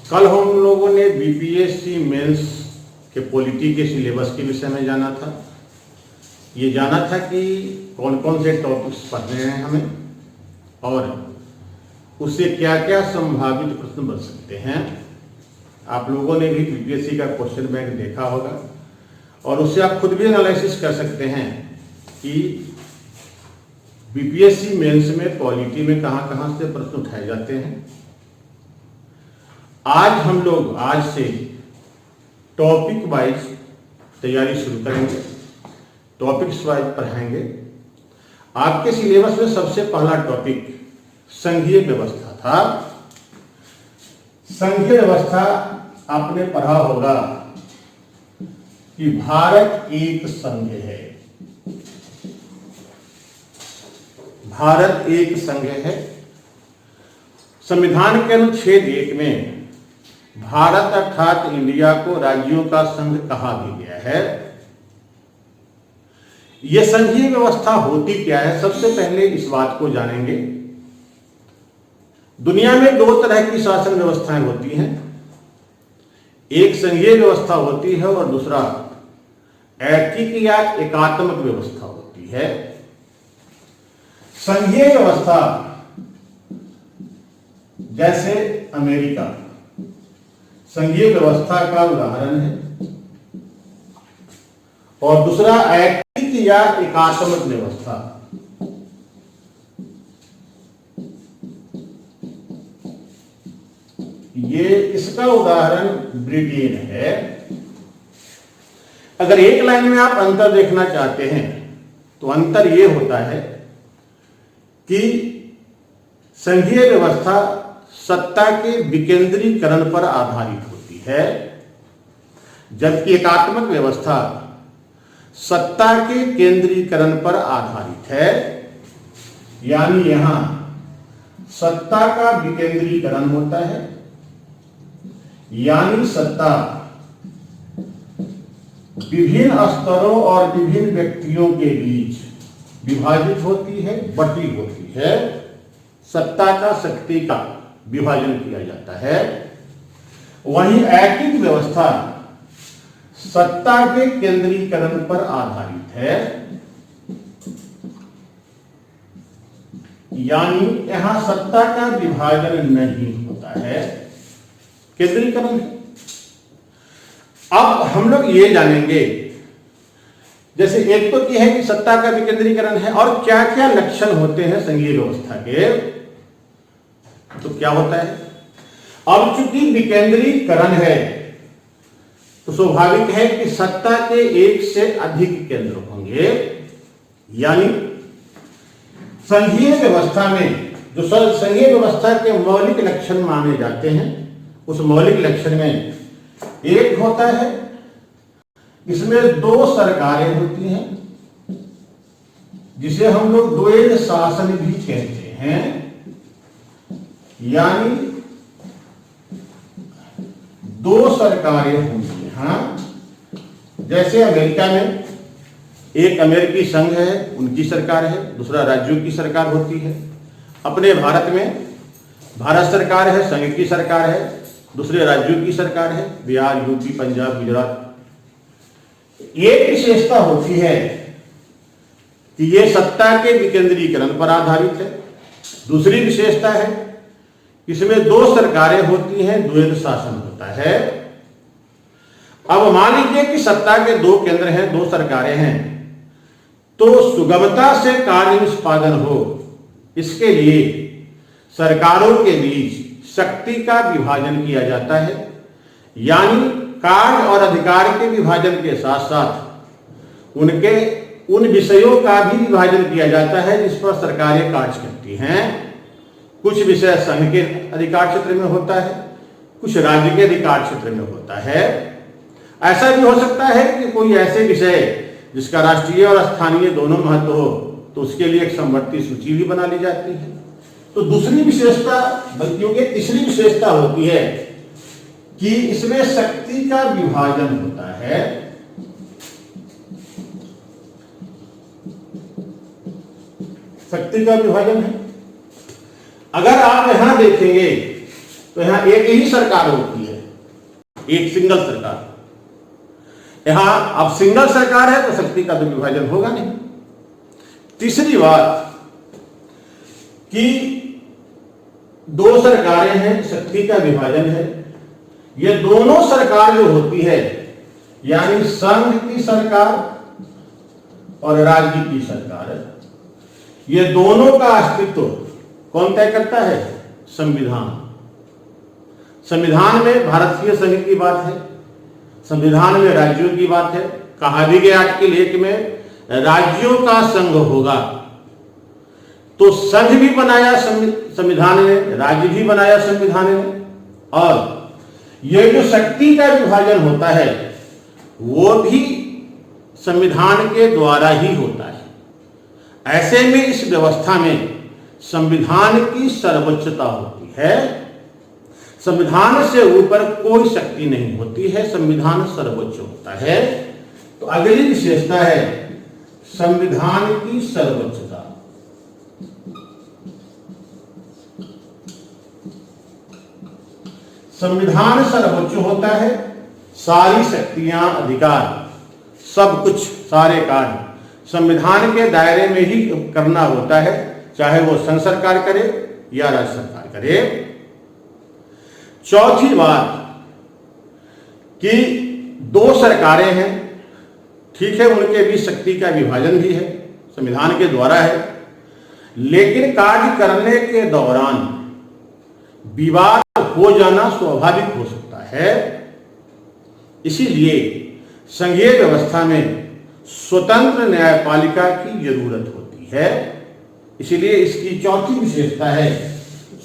कल हम लोगों ने बीपीएससी मेंस के पॉलिटी के सिलेबस के विषय में जाना था। ये जाना था कि कौन कौन से टॉपिक्स पढ़ने हैं हमें और उससे क्या क्या संभावित प्रश्न बन सकते हैं। आप लोगों ने भी बीपीएससी का क्वेश्चन बैंक देखा होगा और उससे आप खुद भी एनालिसिस कर सकते हैं कि बीपीएससी मेंस में पॉलिटी में कहाँ कहाँ से प्रश्न उठाए जाते हैं। आज से टॉपिक वाइज तैयारी शुरू करेंगे, टॉपिक्स वाइज पढ़ाएंगे। आपके सिलेबस में सबसे पहला टॉपिक संघीय व्यवस्था था। संघीय व्यवस्था आपने पढ़ा होगा कि भारत एक संघ है। भारत एक संघ है। संविधान के अनुच्छेद 1 में भारत अर्थात इंडिया को राज्यों का संघ कहा भी गया है। यह संघीय व्यवस्था होती क्या है, सबसे पहले इस बात को जानेंगे। दुनिया में 2 तरह की शासन व्यवस्थाएं होती हैं, एक संघीय व्यवस्था होती है और दूसरा ऐकिक या एकात्मक व्यवस्था होती है। संघीय व्यवस्था जैसे अमेरिका संघीय व्यवस्था का उदाहरण है और दूसरा ऐकिक या एकात्मक व्यवस्था। ये इसका उदाहरण ब्रिटेन है। अगर एक लाइन में आप अंतर देखना चाहते हैं तो अंतर यह होता है कि संघीय व्यवस्था सत्ता के विकेंद्रीकरण पर आधारित होती है, जबकि एकात्मक व्यवस्था सत्ता के केंद्रीकरण पर आधारित है। यानी यहां सत्ता का विकेंद्रीकरण होता है, यानी सत्ता विभिन्न स्तरों और विभिन्न व्यक्तियों के बीच विभाजित होती है, बटी होती है। सत्ता का शक्ति का विभाजन किया जाता है। वहीं ऐकिक व्यवस्था सत्ता के केंद्रीकरण पर आधारित है, यानी यहां सत्ता का विभाजन नहीं होता है, केंद्रीकरण है। अब हम लोग ये जानेंगे, जैसे एक तो यह है कि सत्ता का विकेंद्रीकरण है और क्या क्या लक्षण होते हैं संघीय व्यवस्था के, तो क्या होता है। अब चूंकि विकेंद्रीकरण है तो स्वाभाविक है कि सत्ता के एक से अधिक केंद्र होंगे, यानी संघीय व्यवस्था में जो संघीय व्यवस्था के मौलिक लक्षण माने जाते हैं, उस मौलिक लक्षण में एक होता है इसमें 2 सरकारें होती हैं, जिसे हम लोग द्वैध शासन भी कहते हैं। यानी 2 सरकारें होंगी। जैसे अमेरिका में एक अमेरिकी संघ है, उनकी सरकार है, दूसरा राज्यों की सरकार होती है। अपने भारत में भारत सरकार है, संघ की सरकार है, दूसरे राज्यों की सरकार है, बिहार, यूपी, पंजाब, गुजरात। एक विशेषता होती है कि यह सत्ता के विकेंद्रीकरण पर आधारित है। दूसरी विशेषता है इसमें 2 सरकारें होती हैं, द्वैध शासन होता है। अब मान लीजिए कि सत्ता के 2 केंद्र हैं, 2 सरकारें हैं, तो सुगमता से कार्य निष्पादन हो, इसके लिए सरकारों के बीच शक्ति का विभाजन किया जाता है। यानी कार्य और अधिकार के विभाजन के साथ साथ उनके उन विषयों का भी विभाजन किया जाता है जिस पर सरकारें कार्य करती हैं। कुछ विषय संघ के अधिकार क्षेत्र में होता है, कुछ राज्य के अधिकार क्षेत्र में होता है। ऐसा भी हो सकता है कि कोई ऐसे विषय जिसका राष्ट्रीय और स्थानीय दोनों महत्व हो, तो उसके लिए एक समवर्ती सूची भी बना ली जाती है। तो दूसरी विशेषता, बल्कि तीसरी विशेषता होती है कि इसमें शक्ति का विभाजन होता है। शक्ति का विभाजन है। अगर आप यहां देखेंगे तो यहाँ एक ही सरकार होती है, एक सिंगल सरकार। यहां अब सिंगल सरकार है तो शक्ति का तो विभाजन होगा नहीं। तीसरी बात कि दो सरकारें हैं, शक्ति का विभाजन है। ये दोनों सरकार जो होती है, यानी संघ की सरकार और राज्य की सरकार, ये दोनों का अस्तित्व कौन तय करता है? संविधान। संविधान में भारतीय संघ की बात है, संविधान में राज्यों की बात है। कहा भी गया आर्टिकल 1 में राज्यों का संघ होगा। तो संघ भी बनाया संविधान ने, राज्य भी बनाया संविधान ने, और यह जो शक्ति का विभाजन होता है वो भी संविधान के द्वारा ही होता है। ऐसे में इस व्यवस्था में संविधान की सर्वोच्चता होती है। संविधान से ऊपर कोई शक्ति नहीं होती है, संविधान सर्वोच्च होता है। तो अगली विशेषता है संविधान की सर्वोच्चता। संविधान सर्वोच्च होता है, सारी शक्तियां, अधिकार, सब कुछ, सारे कार्य संविधान के दायरे में ही करना होता है, चाहे वो संघ सरकार करे या राज्य सरकार करे। चौथी बात कि दो सरकारें हैं, ठीक है, उनके बीच शक्ति का विभाजन भी है, संविधान के द्वारा है, लेकिन कार्य करने के दौरान विवाद हो जाना स्वाभाविक हो सकता है। इसीलिए संघीय व्यवस्था में स्वतंत्र न्यायपालिका की जरूरत होती है। इसीलिए इसकी चौथी विशेषता है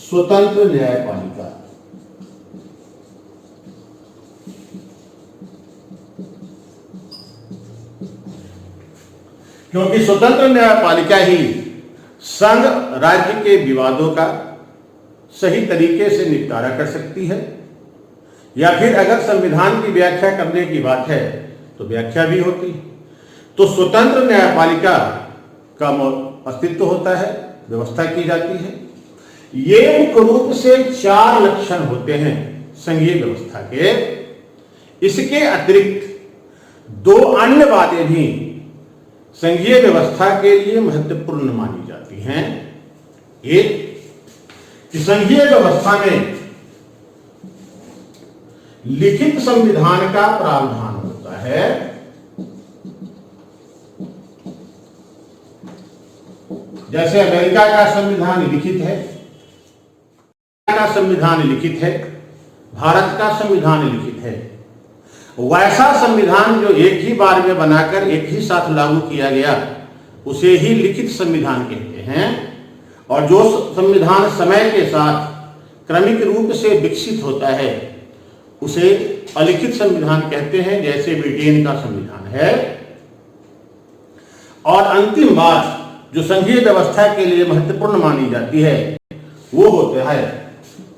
स्वतंत्र न्यायपालिका। क्योंकि स्वतंत्र न्यायपालिका ही संघ राज्य के विवादों का सही तरीके से निपटारा कर सकती है, या फिर अगर संविधान की व्याख्या करने की बात है तो व्याख्या भी होती है। तो स्वतंत्र न्यायपालिका का अस्तित्व होता है, व्यवस्था की जाती है। ये मुख्य रूप से 4 लक्षण होते हैं संघीय व्यवस्था के। इसके अतिरिक्त 2 अन्य बातें भी संघीय व्यवस्था के लिए महत्वपूर्ण मानी जाती हैं। एक कि संघीय व्यवस्था में लिखित संविधान का प्रावधान होता है। जैसे अमेरिका का संविधान लिखित है, का संविधान लिखित है, भारत का संविधान लिखित है। वैसा संविधान जो एक ही बार में बनाकर एक ही साथ लागू किया गया उसे ही लिखित संविधान कहते हैं। और जो संविधान समय के साथ क्रमिक रूप से विकसित होता है उसे अलिखित संविधान कहते हैं, जैसे ब्रिटेन का संविधान है। और अंतिम बात जो संघीय व्यवस्था के लिए महत्वपूर्ण मानी जाती है वो होता है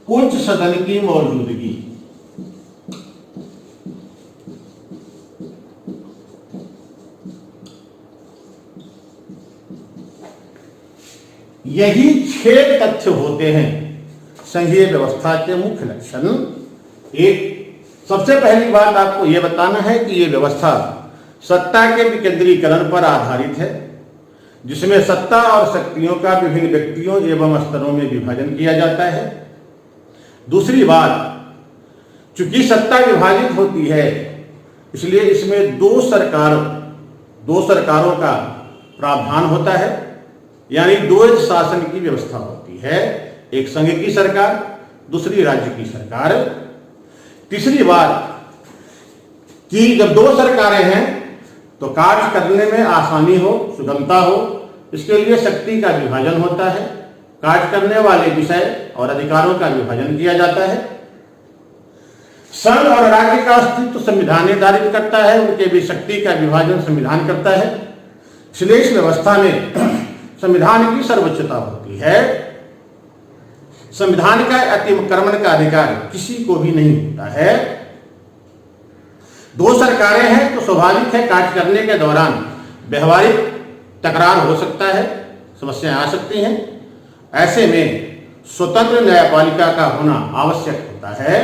उच्च सदन की मौजूदगी। यही 6 तथ्य होते हैं संघीय व्यवस्था के मुख्य लक्षण। एक, सबसे पहली बात आपको यह बताना है कि यह व्यवस्था सत्ता के विकेंद्रीकरण पर आधारित है, जिसमें सत्ता और शक्तियों का विभिन्न व्यक्तियों एवं स्तरों में विभाजन किया जाता है। दूसरी बात, चूंकि सत्ता विभाजित होती है इसलिए इसमें 2 सरकारों का प्रावधान होता है, यानी द्वैध शासन की व्यवस्था होती है। एक संघ की सरकार, दूसरी राज्य की सरकार। तीसरी बात कि जब 2 सरकारें हैं तो कार्य करने में आसानी हो, सुगमता हो, इसके लिए शक्ति का विभाजन होता है। कार्य करने वाले विषय और अधिकारों का विभाजन किया जाता है। संघ और राज्य का अस्तित्व संविधान निर्धारित करता है, उनके भी शक्ति का विभाजन संविधान करता है। इसलिए इस व्यवस्था में संविधान की सर्वोच्चता होती है। संविधान का अतिक्रमण का अधिकार किसी को भी नहीं होता है। 2 सरकारें हैं तो स्वाभाविक है कार्य करने के दौरान व्यवहारिक तकरार हो सकता है, समस्याएं आ सकती हैं। ऐसे में स्वतंत्र न्यायपालिका का होना आवश्यक है। होता है।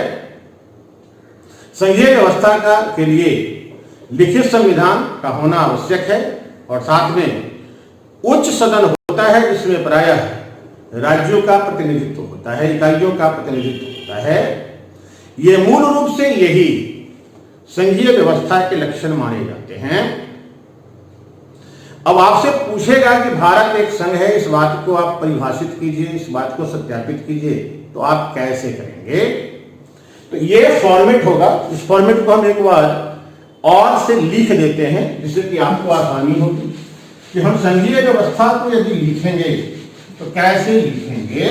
संघीय व्यवस्था का के लिए लिखित संविधान का होना आवश्यक है और साथ में उच्च सदन होता है जिसमें प्रायः राज्यों का प्रतिनिधित्व होता है, इकाइयों का प्रतिनिधित्व होता है। ये मूल रूप से यही संघीय व्यवस्था के लक्षण माने जाते हैं। अब आपसे पूछेगा कि भारत एक संघ है, इस बात को आप परिभाषित कीजिए, इस बात को सत्यापित कीजिए, तो आप कैसे करेंगे? तो ये फॉर्मेट होगा। इस फॉर्मेट को हम एक बार और से लिख देते हैं जिससे कि आपको आसानी होगी कि हम संघीय व्यवस्था को यदि लिखेंगे तो कैसे लिखेंगे।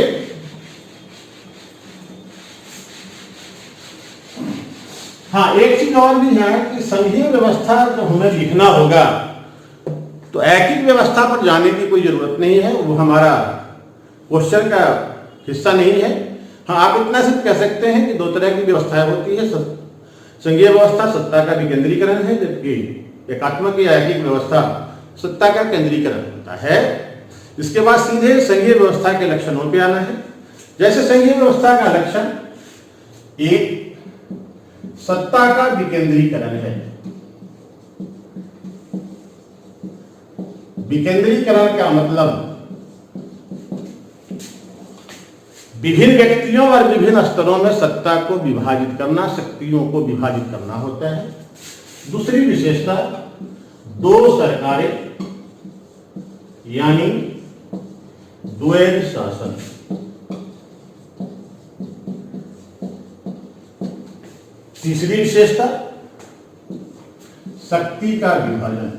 हाँ, एक चीज और भी है कि संघीय व्यवस्था जब हमें लिखना होगा तो ऐकिक व्यवस्था पर जाने की कोई जरूरत नहीं है, वो हमारा क्वेश्चन का हिस्सा नहीं है। हाँ, आप इतना सिर्फ कह सकते हैं कि दो तरह की व्यवस्थाएं होती है। संघीय व्यवस्था सत्ता का विकेंद्रीकरण है, जबकि एकात्मक या ऐकिक व्यवस्था सत्ता का केंद्रीकरण होता है। इसके बाद सीधे संघीय व्यवस्था के लक्षणों पे आना है। जैसे संघीय व्यवस्था का लक्षण एक सत्ता का विकेंद्रीकरण है। विकेंद्रीकरण का मतलब विभिन्न व्यक्तियों और विभिन्न स्तरों में सत्ता को विभाजित करना, शक्तियों को विभाजित करना होता है। दूसरी विशेषता दो सरकारें यानी द्वैध शासन। तीसरी विशेषता शक्ति का विभाजन।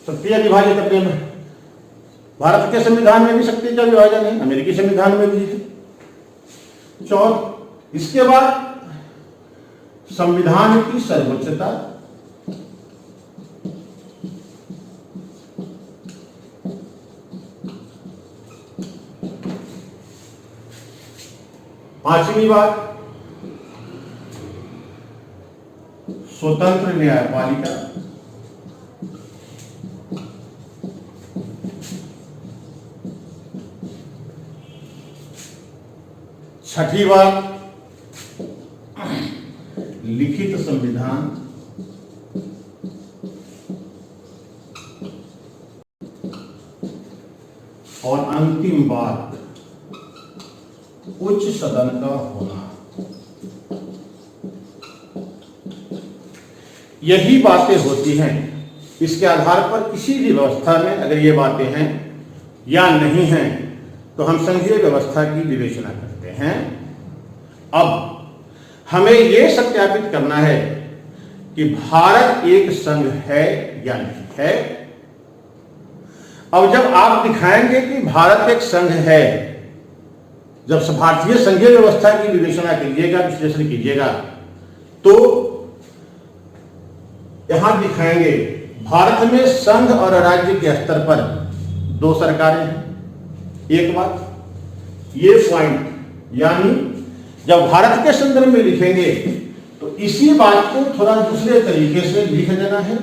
शक्ति का विभाजन करने में भारत के संविधान में भी शक्ति का विभाजन है, अमेरिकी संविधान में भी है। इसके बाद संविधान की सर्वोच्चता। पांचवी बात स्वतंत्र न्यायपालिका। छठी बात लिखित संविधान। और अंतिम बात उच्च सदन का होना। यही बातें होती हैं। इसके आधार पर किसी भी व्यवस्था में अगर ये बातें हैं या नहीं हैं तो हम संघीय व्यवस्था की विवेचना करते हैं। अब हमें यह सत्यापित करना है कि भारत एक संघ है या नहीं है। अब जब आप दिखाएंगे कि भारत एक संघ है, जब भारतीय संघीय व्यवस्था की विवेचना कीजिएगा, विश्लेषण कीजिएगा, तो यहां दिखाएंगे भारत में संघ और राज्य के स्तर पर दो सरकारें हैं। एक बात ये पॉइंट, यानी जब भारत के संदर्भ में लिखेंगे तो इसी बात को थोड़ा दूसरे तरीके से लिख देना है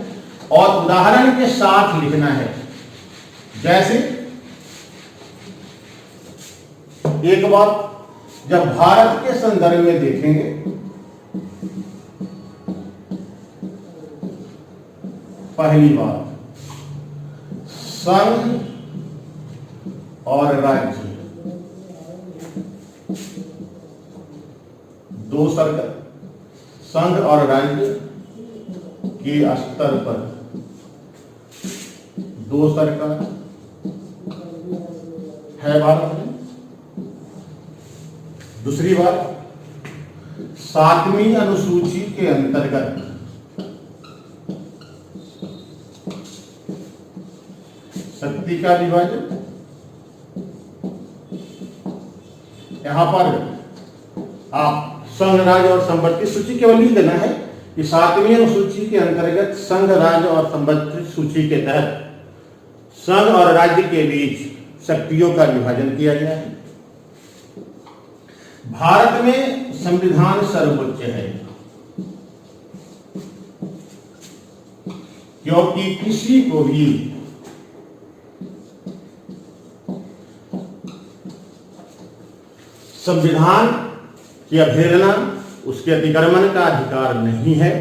और उदाहरण के साथ लिखना है। जैसे एक बात जब भारत के संदर्भ में देखेंगे पहली बात संघ और राज्य दो सरकार, संघ और राज्य के स्तर पर दो सरकार है भारत में। दूसरी बात 7वीं अनुसूची के अंतर्गत शक्ति का विभाजन। यहां पर आप संघ, राज्य और संवर्ती सूची केवल लिख देना है कि 7वीं अनुसूची के अंतर्गत संघ, राज्य और संवर्ती सूची के तहत संघ और राज्य के बीच शक्तियों का विभाजन किया गया है। भारत में संविधान सर्वोच्च है क्योंकि किसी को भी संविधान की अवहेलना, उसके अतिक्रमण का अधिकार नहीं है।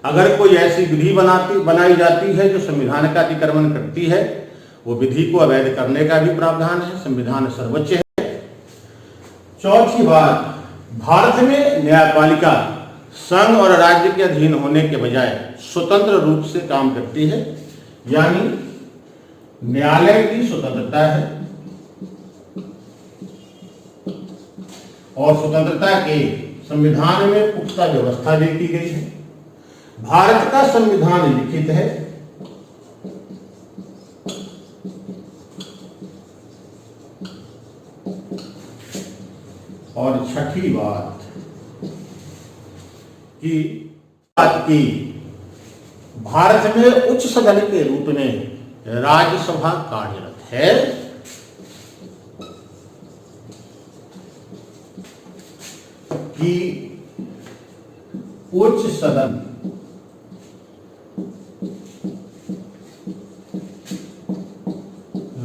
अगर कोई ऐसी विधि बनाई जाती है जो संविधान का अतिक्रमण करती है, वो विधि को अवैध करने का भी प्रावधान है। संविधान सर्वोच्च है। चौथी बात, भारत में न्यायपालिका संघ और राज्य के अधीन होने के बजाय स्वतंत्र रूप से काम करती है, यानी न्यायालय की स्वतंत्रता है और स्वतंत्रता के संविधान में पुख्ता व्यवस्था भी की गई है। भारत का संविधान लिखित है और छठी बात की भारत में उच्च सदन के रूप में राज्यसभा कार्यरत है। कि उच्च सदन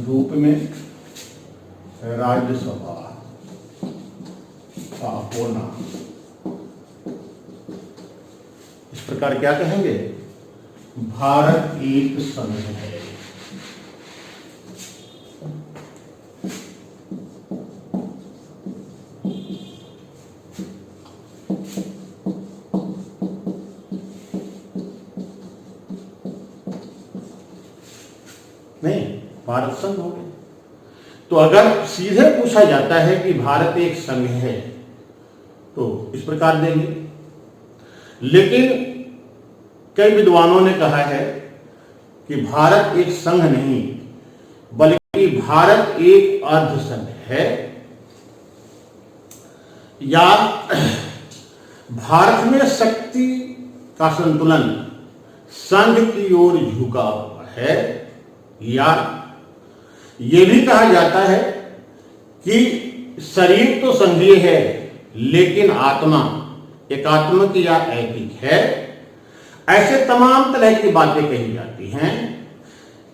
रूप में राज्यसभा का होना, इस प्रकार क्या कहेंगे, भारत एक संघ है। नहीं, भारत संघ हो गया। तो अगर सीधे पूछा जाता है कि भारत एक संघ है तो इस प्रकार देंगे, लेकिन कई विद्वानों ने कहा है कि भारत एक संघ नहीं बल्कि भारत एक अर्ध संघ है, या भारत में शक्ति का संतुलन संघ की ओर झुका हुआ है, या यह भी कहा जाता है कि शरीर तो संघीय है लेकिन आत्मा एकात्मक या ऐकिक है। ऐसे तमाम तरह की बातें कही जाती हैं।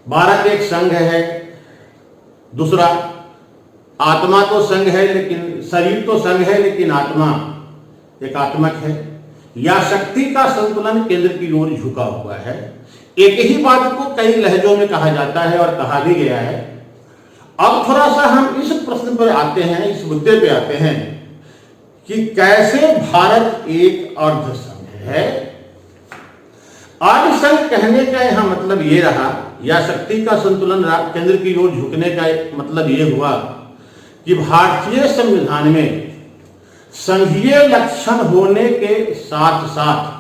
भारत एक संघ है, दूसरा आत्मा तो संघ है लेकिन शरीर तो संघ है लेकिन आत्मा एकात्मक है, या शक्ति का संतुलन केंद्र की ओर झुका हुआ है। एक ही बात को कई लहजों में कहा जाता है और कहा भी गया है। अब थोड़ा सा हम इस प्रश्न पर आते हैं, इस मुद्दे पे आते हैं कि कैसे भारत एक अर्ध संघ है। अर्ध संघ कहने का यहां मतलब ये रहा, या शक्ति का संतुलन केंद्र की ओर झुकने का मतलब ये हुआ कि भारतीय संविधान में संघीय लक्षण होने के साथ साथ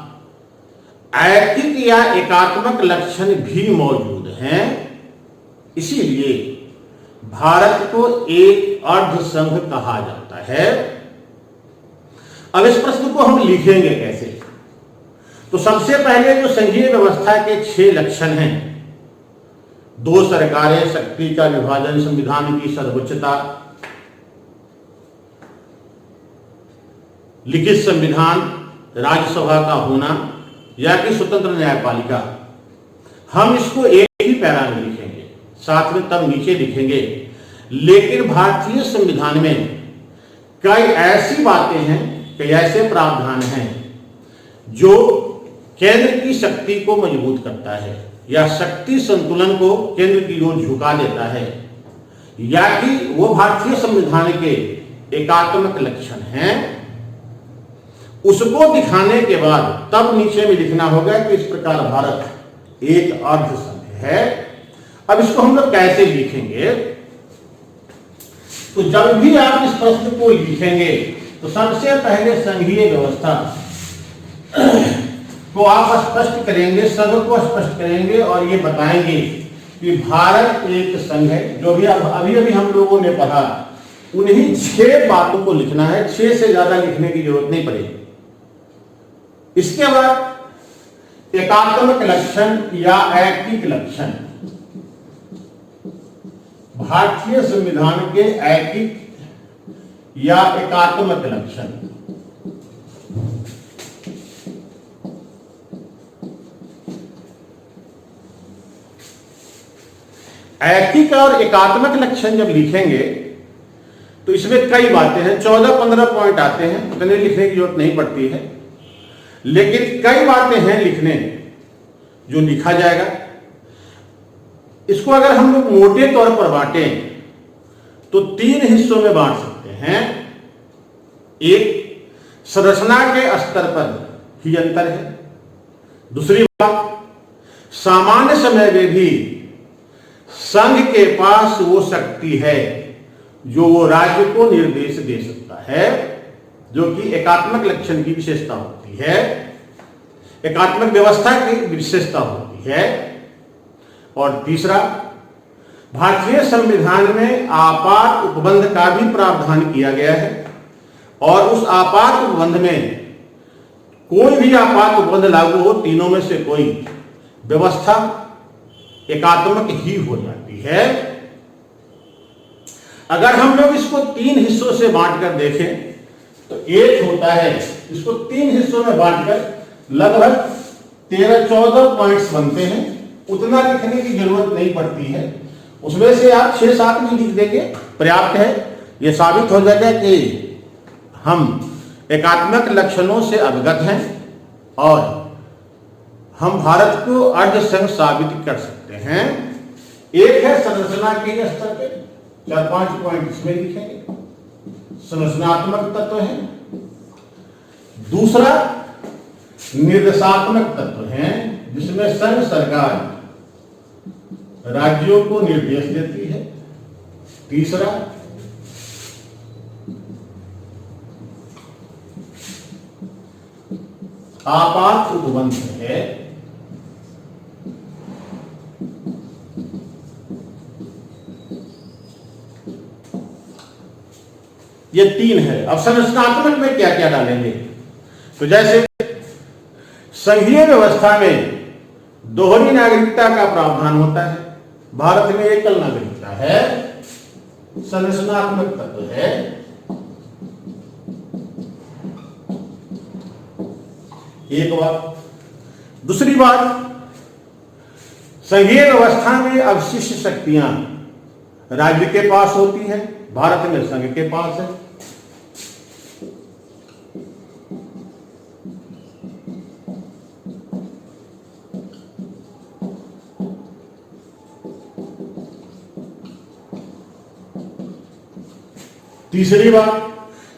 ऐकिक या एकात्मक लक्षण भी मौजूद हैं। इसीलिए भारत को एक अर्ध संघ कहा जाता है। अब इस प्रश्न को हम लिखेंगे कैसे? तो सबसे पहले जो संघीय व्यवस्था के 6 लक्षण हैं, 2 सरकारें, शक्ति का विभाजन, संविधान की सर्वोच्चता, लिखित संविधान, राज्यसभा का होना, या कि स्वतंत्र न्यायपालिका, हम इसको एक ही पैरा में लिखेंगे, साथ में तब नीचे लिखेंगे। लेकिन भारतीय संविधान में कई ऐसी बातें हैं, कई ऐसे प्रावधान हैं जो केंद्र की शक्ति को मजबूत करता है या शक्ति संतुलन को केंद्र की ओर झुका देता है, या कि वो भारतीय संविधान के एकात्मक लक्षण हैं। उसको दिखाने के बाद तब नीचे में लिखना होगा कि इस प्रकार भारत एक अर्ध संघ है। अब इसको हम लोग कैसे लिखेंगे? तो जब भी आप इस प्रश्न को लिखेंगे तो सबसे पहले संघीय व्यवस्था को आप स्पष्ट करेंगे, संघ को स्पष्ट करेंगे और ये बताएंगे कि भारत एक संघ है। जो भी अभी हम लोगों ने पढ़ा उन्हीं 6 बातों को लिखना है, 6 से ज्यादा लिखने की जरूरत नहीं पड़ेगी। इसके बाद एकात्मक लक्षण या ऐकिक लक्षण, भारतीय संविधान के ऐकिक या एकात्मक लक्षण। ऐकिक और एकात्मक लक्षण जब लिखेंगे तो इसमें कई बातें हैं, 14-15 पॉइंट आते हैं, उतने लिखने की जरूरत नहीं पड़ती है, लेकिन कई बातें हैं लिखने जो लिखा जाएगा। इसको अगर हम लोग मोटे तौर पर बांटें तो 3 हिस्सों में बांट सकते हैं। एक, संरचना के स्तर पर ही अंतर है। दूसरी बात, सामान्य समय में भी संघ के पास वो शक्ति है जो वो राज्य को निर्देश दे सकता है, जो कि एकात्मक लक्षण की विशेषता होती है, एकात्मक व्यवस्था की विशेषता होती है। और तीसरा, भारतीय संविधान में आपात उपबंध का भी प्रावधान किया गया है और उस आपात उपबंध में कोई भी आपात उपबंध लागू हो, तीनों में से कोई व्यवस्था एकात्मक ही हो जाती है। अगर हम लोग इसको 3 हिस्सों से बांटकर देखें तो एक होता है, इसको 3 हिस्सों में बांटकर लगभग 13-14 पॉइंट्स बनते हैं। उतना लिखने की जरूरत नहीं पड़ती है, उसमें से आप 6-7 भी लिख देंगे पर्याप्त है। यह साबित हो जाएगा कि हम एकात्मक लक्षणों से अवगत हैं और हम भारत को अर्ध संघ साबित कर सकते हैं। एक है संरचना के स्तर पे, 4-5 पॉइंट इसमें लिखेंगे, संरचनात्मक तत्व है। दूसरा, निर्देशात्मक तत्व है, जिसमें संघ सरकार राज्यों को निर्देश देती है। तीसरा, आपात उपबंध है। ये 3 है। अब संरचनात्मक में क्या क्या डालेंगे? तो जैसे संघीय व्यवस्था में दोहरी नागरिकता का प्रावधान होता है, भारत में एकल नागरिकता है, संरचनात्मक तत्व है। एक बात। दूसरी बात, संघीय व्यवस्था में अवशिष्ट शक्तियां राज्य के पास होती है, भारत में संघ के पास है। तीसरी बात,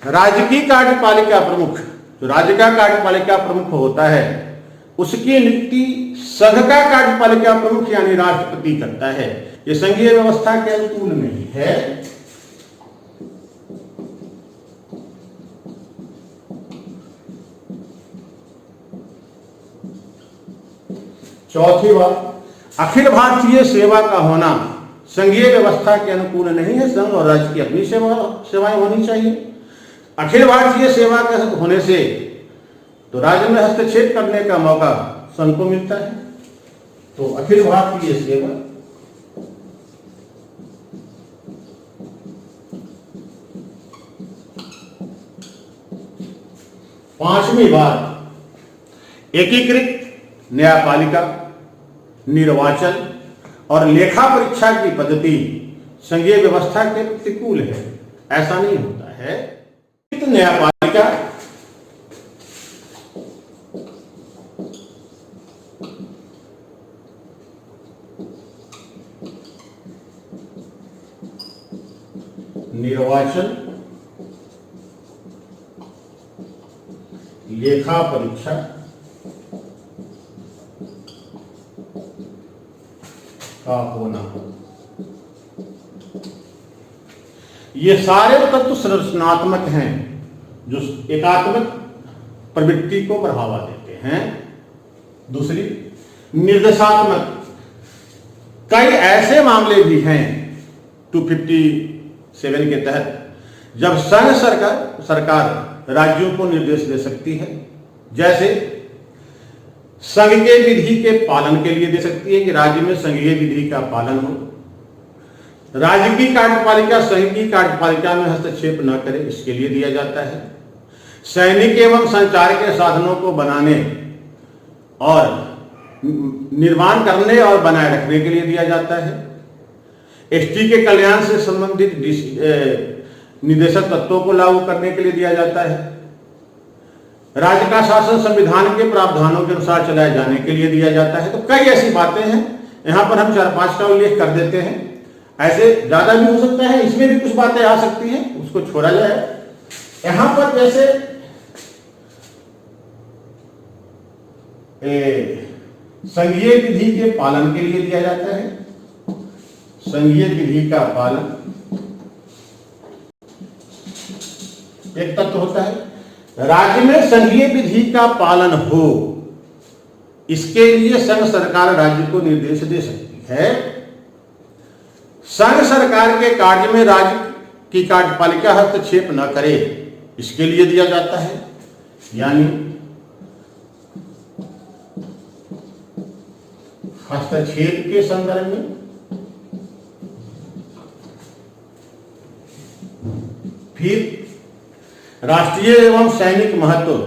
राज्य की कार्यपालिका प्रमुख, जो राज्य का कार्यपालिका प्रमुख होता है, उसकी नियुक्ति संघ का कार्यपालिका प्रमुख यानी राष्ट्रपति करता है। यह संघीय व्यवस्था के अनुकूल नहीं है। चौथी बात, अखिल भारतीय सेवा का होना संघीय व्यवस्था के अनुकूल नहीं है। संघ और राज्य की अपनी सेवाएं होनी चाहिए। अखिल भारतीय सेवा के होने से तो राज्य में हस्तक्षेप करने का मौका संघ को मिलता है। तो अखिल भारतीय सेवा, पांचवी बात, एकीकृत न्यायपालिका, निर्वाचन और लेखा परीक्षा की पद्धति संघीय व्यवस्था के प्रतिकूल है। ऐसा नहीं होता है। न्यायपालिका निर्वाचन, लेखा परीक्षा का होना, ये सारे तत्व संरचनात्मक हैं जो एकात्मक प्रवृत्ति को बढ़ावा देते हैं। दूसरी, निर्देशात्मक, कई ऐसे मामले भी हैं 257 के तहत जब संघ सरकार राज्यों को निर्देश दे सकती है। जैसे संघ के विधि के पालन के लिए दे सकती है कि राज्य में संघीय विधि का पालन हो। राज्य की कार्यपालिका संघ की कार्यपालिका में हस्तक्षेप न करे, इसके लिए दिया जाता है। सैनिक एवं संचार के साधनों को बनाने और निर्माण करने और बनाए रखने के लिए दिया जाता है। एसटी के कल्याण से संबंधित निदेशक तत्वों को लागू करने के लिए दिया जाता है। राज्य का शासन संविधान के प्रावधानों के अनुसार चलाए जाने के लिए दिया जाता है। तो कई ऐसी बातें हैं, यहां पर हम 4-5 का उल्लेख कर देते हैं। ऐसे ज्यादा भी हो सकता है, इसमें भी कुछ बातें आ सकती हैं, उसको छोड़ा जाए। यहां पर जैसे संघीय विधि के पालन के लिए दिया जाता है। संघीय विधि का पालन एक तत्व होता है। राज्य में संघीय विधि का पालन हो, इसके लिए संघ सरकार राज्य को निर्देश दे सकती है। संघ सरकार के कार्य में राज्य की कार्यपालिका हस्तक्षेप न करे, इसके लिए दिया जाता है। यानी हस्तक्षेप के संदर्भ में फिर राष्ट्रीय एवं सैनिक महत्व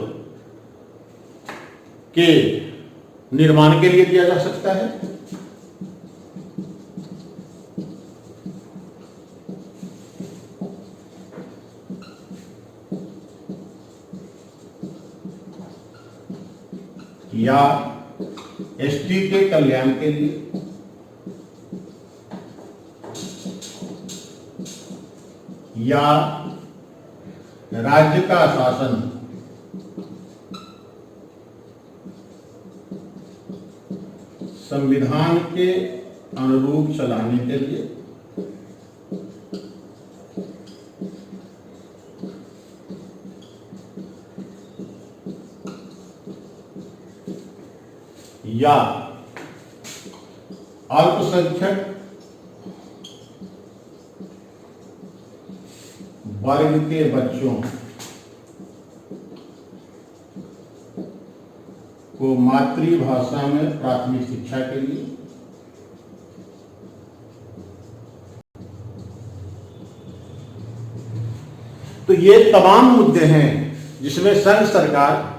के निर्माण के लिए दिया जा सकता है। या एसटी के कल्याण के लिए, या राज्य का शासन संविधान के अनुरूप चलाने के लिए, या अल्पसंख्यक वर्ग के बच्चों को मातृभाषा में प्राथमिक शिक्षा के लिए, तो ये तमाम मुद्दे हैं जिसमें संघ सरकार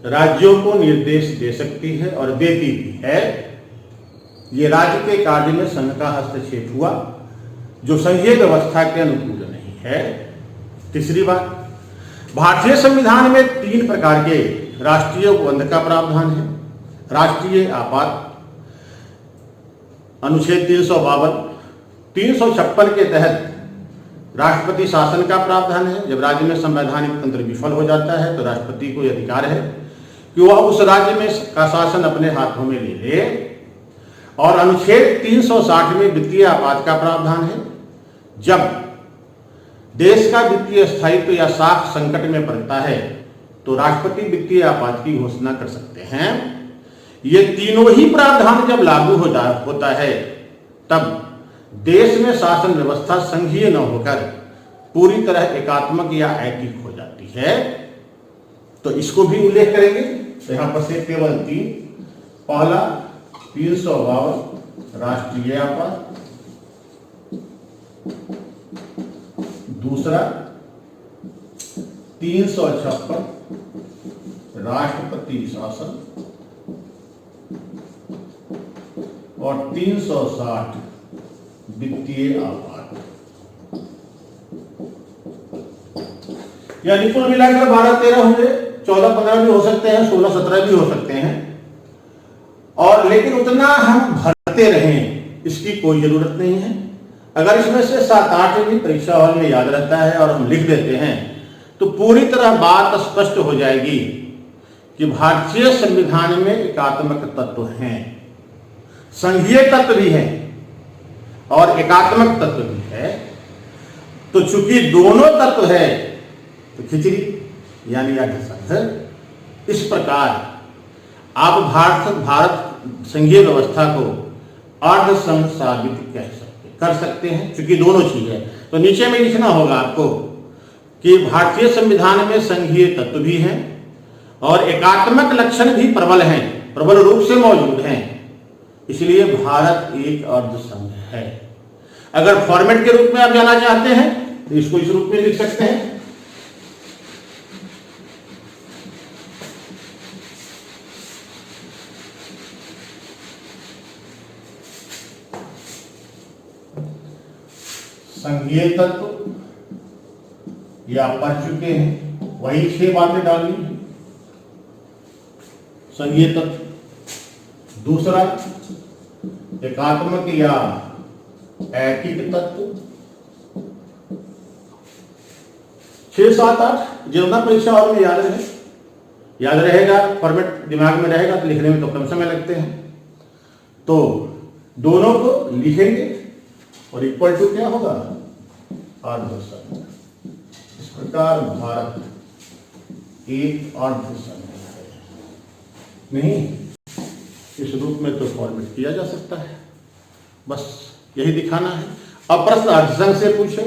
राज्यों को निर्देश दे सकती है और देती भी है। ये राज्य के कार्य में संघ का हस्तक्षेप हुआ जो संघीय व्यवस्था के अनुकूल नहीं है। तीसरी बात, भारतीय संविधान में 3 प्रकार के राष्ट्रीय उपबंध का प्रावधान है। राष्ट्रीय आपात अनुच्छेद 352, 356 के तहत राष्ट्रपति शासन का प्रावधान है। जब राज्य में संवैधानिक तंत्र विफल हो जाता है तो राष्ट्रपति को अधिकार है कि वह उस राज्य में का शासन अपने हाथों में ले ले। और अनुच्छेद 360 में वित्तीय आपात का प्रावधान है। जब देश का वित्तीय स्थायित्व या साख संकट में पड़ता है तो राष्ट्रपति वित्तीय आपात की घोषणा कर सकते हैं। ये तीनों ही प्रावधान जब लागू होता है तब देश में शासन व्यवस्था संघीय न होकर पूरी तरह एकात्मक या ऐकिक हो जाती है। तो इसको भी उल्लेख करेंगे। तो यहां पर से केवल 3, पहला 352 राष्ट्रीय आपात, दूसरा 356 राष्ट्रपति शासन और 360 वित्तीय आपात। यानी कुल मिलाकर 12-13 होंगे, 14-15 भी हो सकते हैं, 16-17 भी हो सकते हैं। और लेकिन उतना हम भरते रहें इसकी कोई जरूरत नहीं है। अगर इसमें से 7-8 भी परीक्षा हॉल में याद रहता है और हम लिख देते हैं तो पूरी तरह बात स्पष्ट हो जाएगी कि भारतीय संविधान में एकात्मक तत्व हैं, संघीय तत्व भी है और एकात्मक तत्व भी है। तो चूंकि दोनों तत्व है तो खिचड़ी यानी संघ। इस प्रकार आप भारत संघीय व्यवस्था को अर्ध संघ साबित कर सकते हैं, क्योंकि दोनों चीज है। तो नीचे में लिखना होगा आपको कि भारतीय संविधान में संघीय तत्व भी हैं और एकात्मक लक्षण भी प्रबल हैं, प्रबल रूप से मौजूद हैं। इसलिए भारत एक अर्ध संघ है। अगर फॉर्मेट के रूप में आप जाना चाहते हैं तो इसको इस रूप में लिख सकते हैं। संघीय तत्व ये आप पढ़ चुके हैं, वही 6 बातें डालनी है। संघीय तत्व। दूसरा, एकात्मक या ऐकिक तत्व। 6, 7, 8 जितना परीक्षा और में याद रहेगा, फॉर्मेट दिमाग में रहेगा तो लिखने में तो कम समय लगते हैं। तो दोनों को लिखेंगे और इक्वल टू क्या होगा, अर्धसंघ। इस प्रकार भारत एक अर्धसंघ है। नहीं, इस रूप में तो फॉर्मेट किया जा सकता है, बस यही दिखाना है। अब प्रश्न अर्धसंघ से पूछे,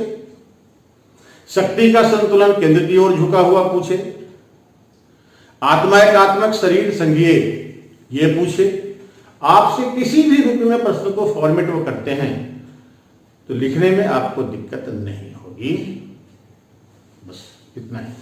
शक्ति का संतुलन केंद्र की ओर झुका हुआ पूछे, आत्मा एकात्मक शरीर संघीय ये पूछे, आपसे किसी भी रूप में प्रश्न को फॉर्मेट वो करते हैं तो लिखने में आपको दिक्कत नहीं होगी। बस इतना ही।